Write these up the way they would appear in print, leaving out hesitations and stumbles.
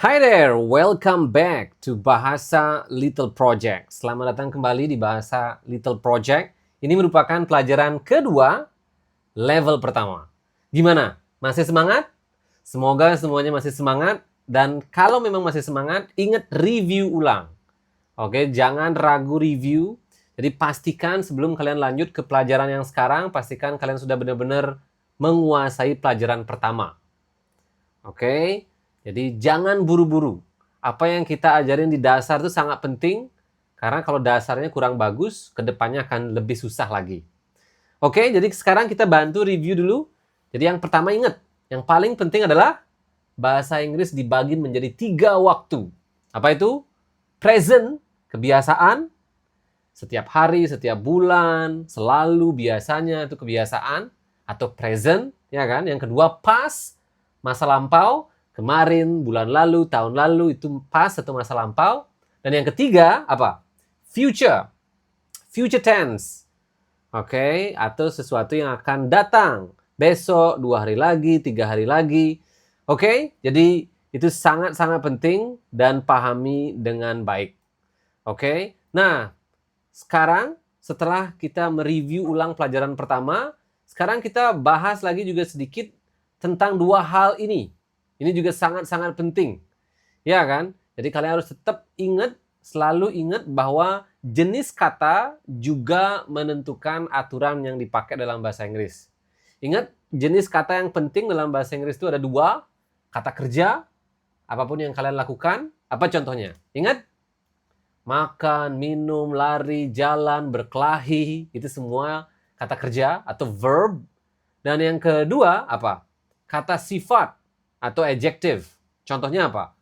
Hi there, welcome back to Bahasa Little Project. Selamat datang kembali di Bahasa Little Project. Ini merupakan pelajaran kedua level pertama. Gimana? Masih semangat? Semoga semuanya masih semangat. Dan kalau memang masih semangat, ingat review ulang. Oke, jangan ragu review. Jadi pastikan sebelum kalian lanjut ke pelajaran yang sekarang, pastikan kalian sudah benar-benar menguasai pelajaran pertama. Oke, jadi jangan buru-buru. Apa yang kita ajarin di dasar itu sangat penting, karena kalau dasarnya kurang bagus, kedepannya akan lebih susah lagi. Oke, jadi sekarang kita bantu review dulu. Jadi yang pertama ingat, yang paling penting adalah bahasa Inggris dibagi menjadi 3 waktu. Apa itu? Present, kebiasaan, setiap hari, setiap bulan, selalu, biasanya itu kebiasaan, atau present, ya kan? Yang kedua past, masa lampau, kemarin, bulan lalu, tahun lalu, itu past atau masa lampau. Dan yang ketiga apa? Future, future tense. Oke, atau sesuatu yang akan datang. Besok, 2 hari lagi, 3 hari lagi. Oke, jadi itu sangat-sangat penting dan pahami dengan baik. Oke, nah sekarang setelah kita mereview ulang pelajaran pertama, sekarang kita bahas lagi juga sedikit tentang 2 hal ini. Ini juga sangat-sangat penting. Ya kan? Jadi kalian harus tetap ingat, selalu ingat bahwa jenis kata juga menentukan aturan yang dipakai dalam bahasa Inggris. Ingat, jenis kata yang penting dalam bahasa Inggris itu ada 2, kata kerja, apapun yang kalian lakukan. Apa contohnya? Ingat? Makan, minum, lari, jalan, berkelahi, itu semua kata kerja atau verb. Dan yang kedua apa? Kata sifat atau adjective. Contohnya apa?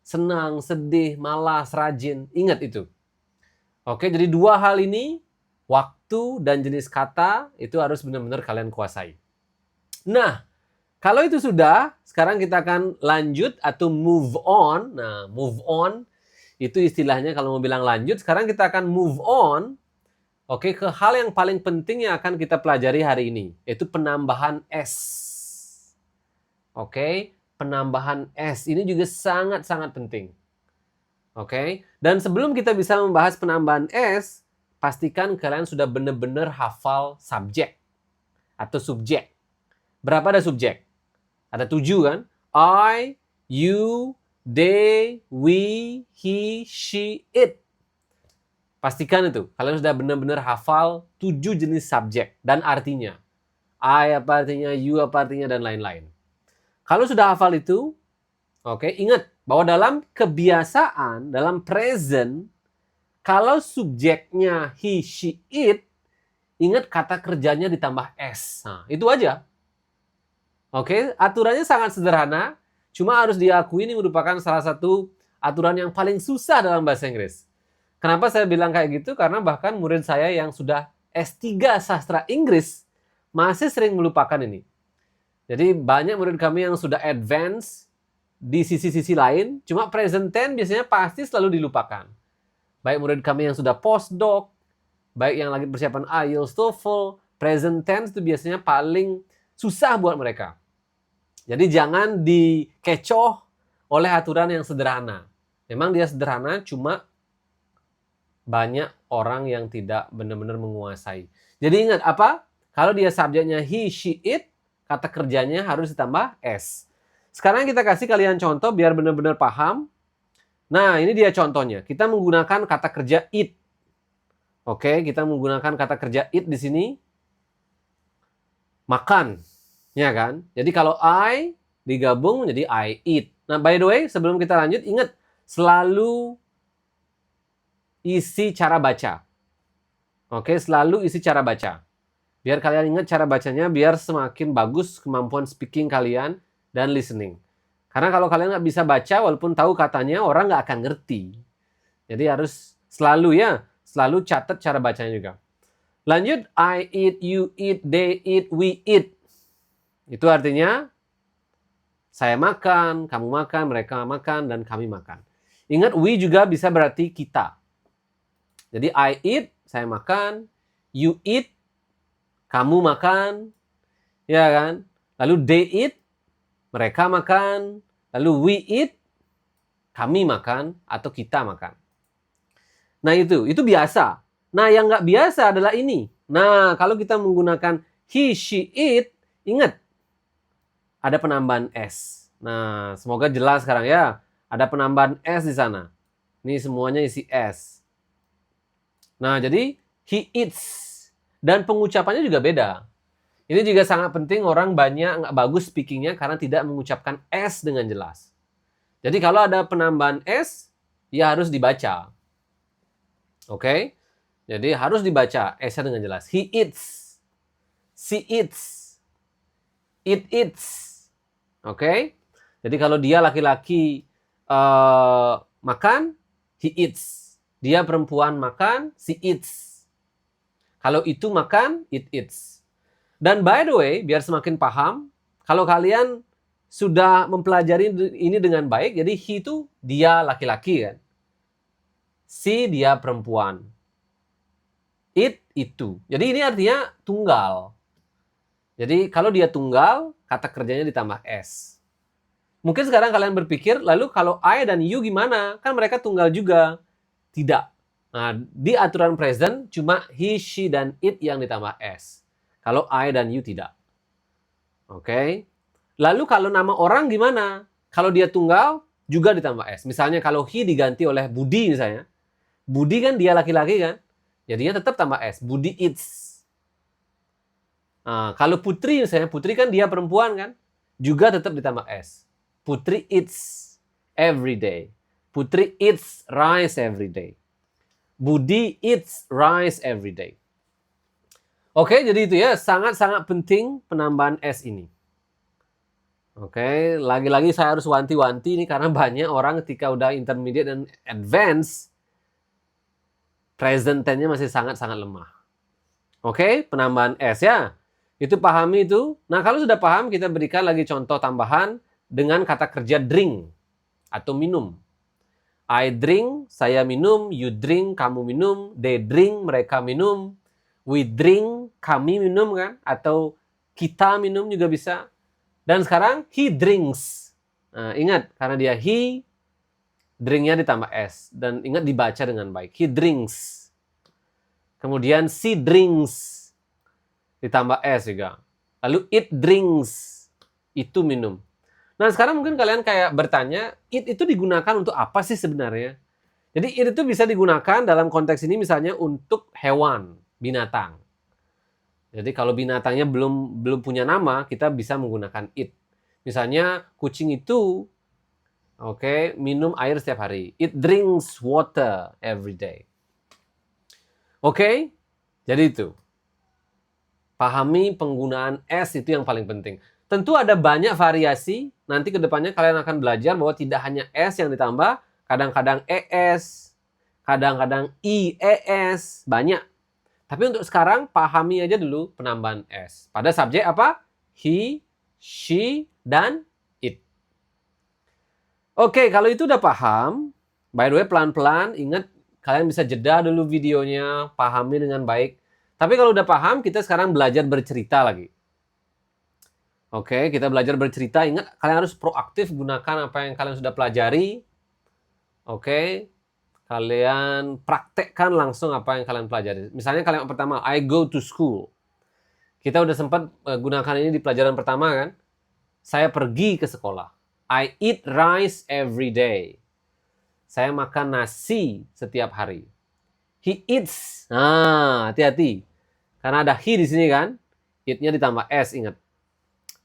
Senang, sedih, malas, rajin. Ingat itu. Oke, jadi 2 hal ini, waktu dan jenis kata, itu harus benar-benar kalian kuasai. Nah, kalau itu sudah, sekarang kita akan lanjut atau move on. Nah, move on itu istilahnya kalau mau bilang lanjut, sekarang kita akan move on, oke, ke hal yang paling penting yang akan kita pelajari hari ini, yaitu penambahan S. Oke, penambahan S ini juga sangat-sangat penting. Oke, dan sebelum kita bisa membahas penambahan S, pastikan kalian sudah benar-benar hafal subjek atau subjek. Berapa ada subjek? Ada 7 kan? I, you, they, we, he, she, it. Pastikan itu, kalian sudah benar-benar hafal 7 jenis subjek dan artinya. I apa artinya, you apa artinya, dan lain-lain. Kalau sudah hafal itu, oke, ingat bahwa dalam kebiasaan, dalam present, kalau subjeknya he, she, it, ingat kata kerjanya ditambah S. Nah, itu aja. Oke, aturannya sangat sederhana, cuma harus diakui ini merupakan salah satu aturan yang paling susah dalam bahasa Inggris. Kenapa saya bilang kayak gitu? Karena bahkan murid saya yang sudah S3 Sastra Inggris masih sering melupakan ini. Jadi banyak murid kami yang sudah advance di sisi-sisi lain, cuma present tense biasanya pasti selalu dilupakan. Baik murid kami yang sudah postdoc, baik yang lagi persiapan IELTS, TOEFL, present tense itu biasanya paling susah buat mereka. Jadi jangan dikecoh oleh aturan yang sederhana. Memang dia sederhana, cuma banyak orang yang tidak benar-benar menguasai. Jadi ingat apa? Kalau dia subjeknya he, she, it, kata kerjanya harus ditambah S. Sekarang kita kasih kalian contoh biar benar-benar paham. Nah, ini dia contohnya. Kita menggunakan kata kerja it. Oke, kita menggunakan kata kerja it di sini. Makan. Ya kan? Jadi kalau I digabung menjadi I eat. Nah, by the way, sebelum kita lanjut, ingat selalu isi cara baca. Oke, selalu isi cara baca. Biar kalian ingat cara bacanya, biar semakin bagus kemampuan speaking kalian dan listening. Karena kalau kalian nggak bisa baca, walaupun tahu katanya, orang nggak akan ngerti. Jadi harus selalu selalu catat cara bacanya juga. Lanjut, I eat, you eat, they eat, we eat. Itu artinya saya makan, kamu makan, mereka makan, dan kami makan. Ingat, we juga bisa berarti kita. Jadi I eat, saya makan, you eat, kamu makan, ya kan? Lalu they eat, mereka makan, lalu we eat, Kami makan atau kita makan. Nah itu biasa. Nah yang nggak biasa adalah ini. Nah kalau kita menggunakan he, she, it, ingat ada penambahan s. Nah semoga jelas sekarang ya. Ada penambahan s di sana. Ini semuanya isi s. Nah jadi he eats. Dan pengucapannya juga beda. Ini juga sangat penting, orang banyak nggak bagus speakingnya karena tidak mengucapkan s dengan jelas. Jadi kalau ada penambahan S, ya harus dibaca. Oke? Jadi harus dibaca S-nya dengan jelas. He eats. She eats. It eats. Oke? Jadi kalau dia laki-laki makan, he eats. Dia perempuan makan, she eats. Kalau itu makan, it eats. Dan by the way, biar semakin paham, kalau kalian sudah mempelajari ini dengan baik, jadi he itu dia laki-laki kan. She dia perempuan. It itu. Jadi ini artinya tunggal. Jadi kalau dia tunggal, kata kerjanya ditambah s. Mungkin sekarang kalian berpikir, lalu kalau I dan you gimana? Kan mereka tunggal juga. Tidak. Nah, di aturan present cuma he, she, dan it yang ditambah s. Kalau I dan you tidak. Oke? Lalu kalau nama orang gimana? Kalau dia tunggal, juga ditambah S. Misalnya kalau he diganti oleh Budi misalnya. Budi kan dia laki-laki kan? Jadinya tetap tambah S. Budi eats. Nah, kalau Putri misalnya, Putri kan dia perempuan kan? Juga tetap ditambah S. Putri eats every day. Putri eats rice every day. Budi eats rice every day. Oke, jadi itu ya. Sangat-sangat penting penambahan S ini. Oke, lagi-lagi saya harus wanti-wanti ini karena banyak orang ketika udah intermediate dan advance, present tense-nya masih sangat-sangat lemah. Oke, penambahan S ya. Itu pahami itu. Nah, kalau sudah paham, kita berikan lagi contoh tambahan dengan kata kerja drink atau minum. I drink, saya minum, you drink, kamu minum, they drink, mereka minum, we drink, kami minum kan, atau kita minum juga bisa. Dan sekarang he drinks. Nah, ingat karena dia he, drinknya ditambah s dan ingat dibaca dengan baik. He drinks. Kemudian she drinks ditambah s juga. Lalu it drinks, itu minum. Nah sekarang mungkin kalian kayak bertanya, it itu digunakan untuk apa sih sebenarnya? Jadi it itu bisa digunakan dalam konteks ini misalnya untuk hewan, binatang. Jadi kalau binatangnya belum punya nama, kita bisa menggunakan it. Misalnya kucing itu, minum air setiap hari. It drinks water every day. Jadi itu. Pahami penggunaan s itu yang paling penting. Tentu ada banyak variasi. Nanti ke depannya kalian akan belajar bahwa tidak hanya s yang ditambah, kadang-kadang es, kadang-kadang ies, banyak. Tapi untuk sekarang, pahami aja dulu penambahan S. Pada subjek apa? He, she, dan it. Oke, kalau itu udah paham, by the way, pelan-pelan, ingat, kalian bisa jeda dulu videonya, pahami dengan baik. Tapi kalau udah paham, kita sekarang belajar bercerita lagi. Oke, kita belajar bercerita, ingat, kalian harus proaktif gunakan apa yang kalian sudah pelajari. Oke, kalian praktekkan langsung apa yang kalian pelajari. Misalnya kalimat pertama, I go to school. Kita udah sempat gunakan ini di pelajaran pertama kan? Saya pergi ke sekolah. I eat rice every day. Saya makan nasi setiap hari. He eats. Nah, hati-hati. Karena ada he di sini kan? Eat-nya ditambah s, ingat.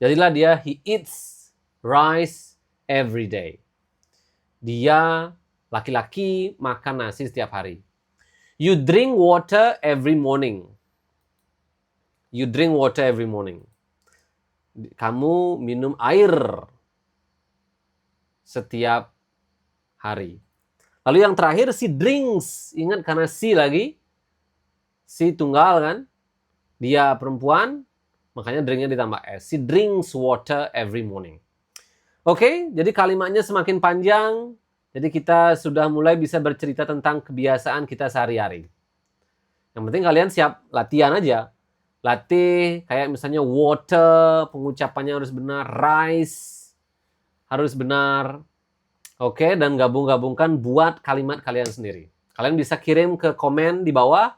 Jadilah dia he eats rice every day. Dia laki-laki makan nasi setiap hari. You drink water every morning. You drink water every morning. Kamu minum air setiap hari. Lalu yang terakhir, she drinks. Ingat karena she lagi. She tunggal kan. Dia perempuan, makanya drinknya ditambah s. She drinks water every morning. Oke, jadi kalimatnya semakin panjang. Jadi kita sudah mulai bisa bercerita tentang kebiasaan kita sehari-hari. Yang penting kalian siap latihan aja. Latih kayak misalnya water, pengucapannya harus benar. Rice, harus benar. Oke, dan gabung-gabungkan buat kalimat kalian sendiri. Kalian bisa kirim ke komen di bawah,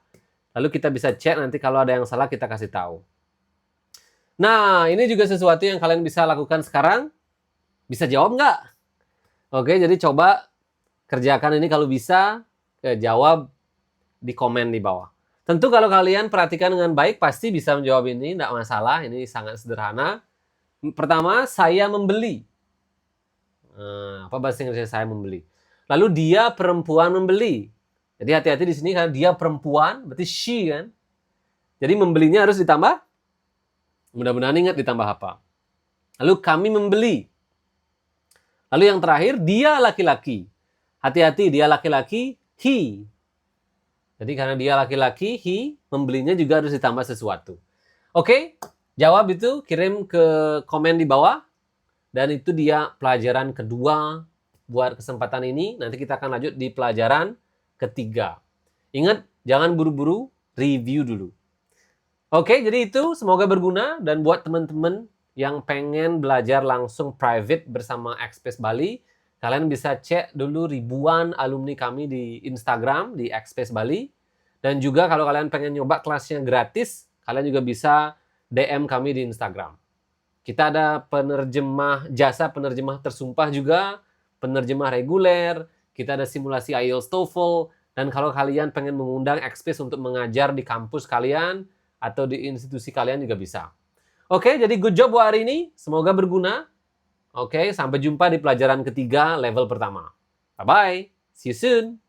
lalu kita bisa cek, nanti kalau ada yang salah kita kasih tahu. Nah, ini juga sesuatu yang kalian bisa lakukan sekarang. Bisa jawab nggak? Oke, jadi coba kerjakan ini kalau bisa, jawab di komen di bawah. Tentu kalau kalian perhatikan dengan baik, pasti bisa menjawab ini, tidak masalah, ini sangat sederhana. Pertama, saya membeli. Apa bahasa Inggrisnya saya membeli? Lalu dia perempuan membeli. Jadi hati-hati di sini karena dia perempuan, berarti she kan. Jadi membelinya harus ditambah. Mudah-mudahan ingat ditambah apa. Lalu kami membeli. Lalu yang terakhir, dia laki-laki. Hati-hati, dia laki-laki, he. Jadi karena dia laki-laki, he, membelinya juga harus ditambah sesuatu. Oke, jawab itu, kirim ke komen di bawah. Dan itu dia pelajaran kedua buat kesempatan ini. Nanti kita akan lanjut di pelajaran ketiga. Ingat, jangan buru-buru, review dulu. Oke, jadi itu semoga berguna. Dan buat teman-teman yang pengen belajar langsung private bersama Express Bali, kalian bisa cek dulu ribuan alumni kami di Instagram, di Express Bali. Dan juga kalau kalian pengen nyoba kelasnya gratis, kalian juga bisa DM kami di Instagram. Kita ada penerjemah, jasa penerjemah tersumpah juga, penerjemah reguler, kita ada simulasi IELTS TOEFL, dan kalau kalian pengen mengundang Express untuk mengajar di kampus kalian, atau di institusi kalian juga bisa. Oke, jadi good job buat hari ini. Semoga berguna. Oke, sampai jumpa di pelajaran ketiga level pertama. Bye-bye. See you soon.